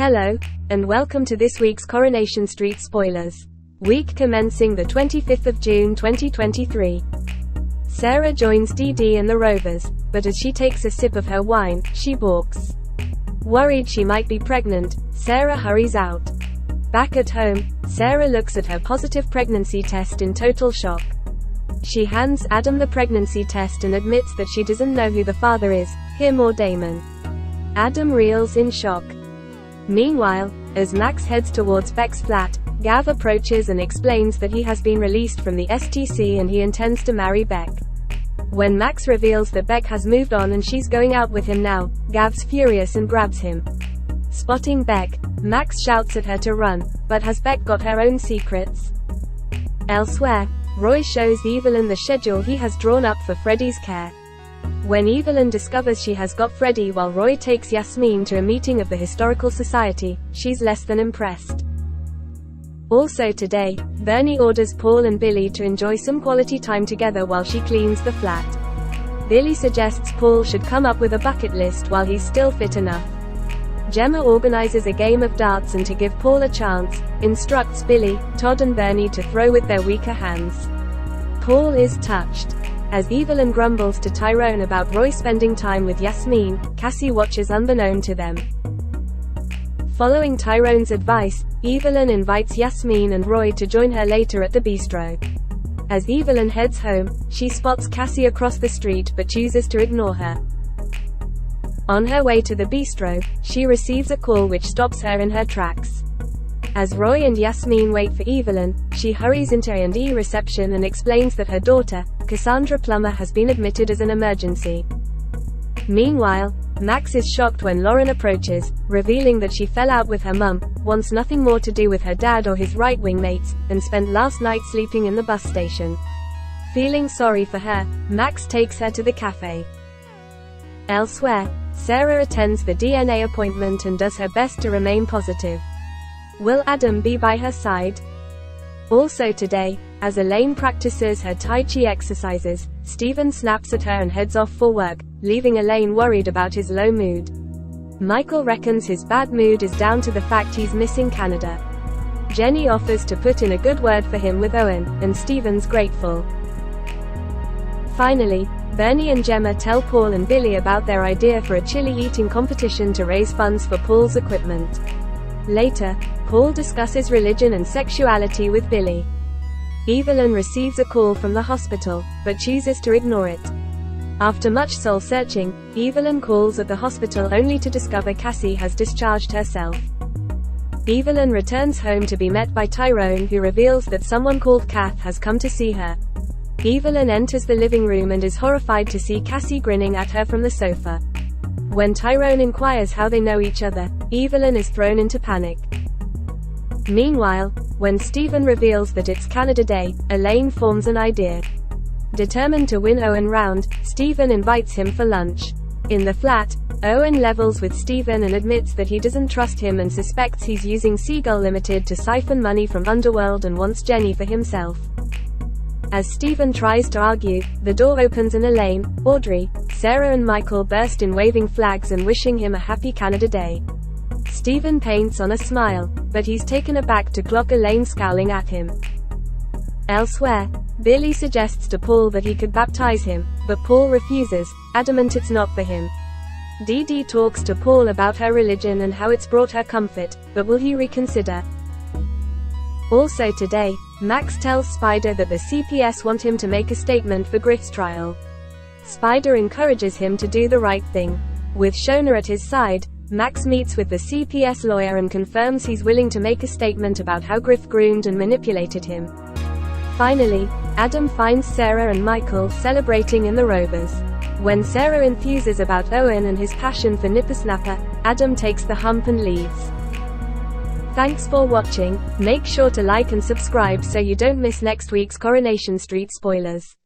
Hello, and welcome to this week's Coronation Street Spoilers. Week commencing the 25th of June 2023. Sarah joins Dee Dee and the Rovers, but as she takes a sip of her wine, she balks. Worried she might be pregnant, Sarah hurries out. Back at home, Sarah looks at her positive pregnancy test in total shock. She hands Adam the pregnancy test and admits that she doesn't know who the father is. Hear more Damon. Adam reels in shock. Meanwhile, as Max heads towards Beck's flat, Gav approaches and explains that he has been released from the STC and he intends to marry Beck. When Max reveals that Beck has moved on and she's going out with him now, Gav's furious and grabs him. Spotting Beck, Max shouts at her to run, but has Beck got her own secrets? Elsewhere, Roy shows Evelyn the schedule he has drawn up for Freddie's care. When Evelyn discovers she has got Freddie while Roy takes Yasmin to a meeting of the Historical Society, she's less than impressed. Also today, Bernie orders Paul and Billy to enjoy some quality time together while she cleans the flat. Billy suggests Paul should come up with a bucket list while he's still fit enough. Gemma organizes a game of darts and to give Paul a chance, instructs Billy, Todd and Bernie to throw with their weaker hands. Paul is touched. As Evelyn grumbles to Tyrone about Roy spending time with Yasmin, Cassie watches unbeknown to them. Following Tyrone's advice, Evelyn invites Yasmin and Roy to join her later at the bistro. As Evelyn heads home, she spots Cassie across the street but chooses to ignore her. On her way to the bistro, she receives a call which stops her in her tracks. As Roy and Yasmin wait for Evelyn, she hurries into A&E reception and explains that her daughter, Cassandra Plummer, has been admitted as an emergency. Meanwhile, Max is shocked when Lauren approaches, revealing that she fell out with her mum, wants nothing more to do with her dad or his right-wing mates, and spent last night sleeping in the bus station. Feeling sorry for her, Max takes her to the cafe. Elsewhere, Sarah attends the DNA appointment and does her best to remain positive. Will Adam be by her side? Also today, as Elaine practices her Tai Chi exercises, Stephen snaps at her and heads off for work, leaving Elaine worried about his low mood. Michael reckons his bad mood is down to the fact he's missing Canada. Jenny offers to put in a good word for him with Owen, and Stephen's grateful. Finally, Bernie and Gemma tell Paul and Billy about their idea for a chili eating competition to raise funds for Paul's equipment. Later, Paul discusses religion and sexuality with Billy. Evelyn receives a call from the hospital, but chooses to ignore it. After much soul-searching, Evelyn calls at the hospital only to discover Cassie has discharged herself. Evelyn returns home to be met by Tyrone, who reveals that someone called Kath has come to see her. Evelyn enters the living room and is horrified to see Cassie grinning at her from the sofa. When Tyrone inquires how they know each other, Evelyn is thrown into panic. Meanwhile, when Stephen reveals that it's Canada Day, Elaine forms an idea. Determined to win Owen round, Stephen invites him for lunch. In the flat, Owen levels with Stephen and admits that he doesn't trust him and suspects he's using Seagull Limited to siphon money from Underworld and wants Jenny for himself. As Stephen tries to argue, the door opens and Elaine, Audrey, Sarah and Michael burst in waving flags and wishing him a happy Canada Day. Stephen paints on a smile, but he's taken aback to clock Elaine scowling at him. Elsewhere, Billy suggests to Paul that he could baptize him, but Paul refuses, adamant it's not for him. Dee Dee talks to Paul about her religion and how it's brought her comfort, but will he reconsider? Also today, Max tells Spider that the CPS want him to make a statement for Griff's trial. Spider encourages him to do the right thing. With Shona at his side, Max meets with the CPS lawyer and confirms he's willing to make a statement about how Griff groomed and manipulated him. Finally, Adam finds Sarah and Michael celebrating in the Rovers. When Sarah enthuses about Owen and his passion for Nippersnapper, Adam takes the hump and leaves. Thanks for watching. Make sure to like and subscribe so you don't miss next week's Coronation Street Spoilers.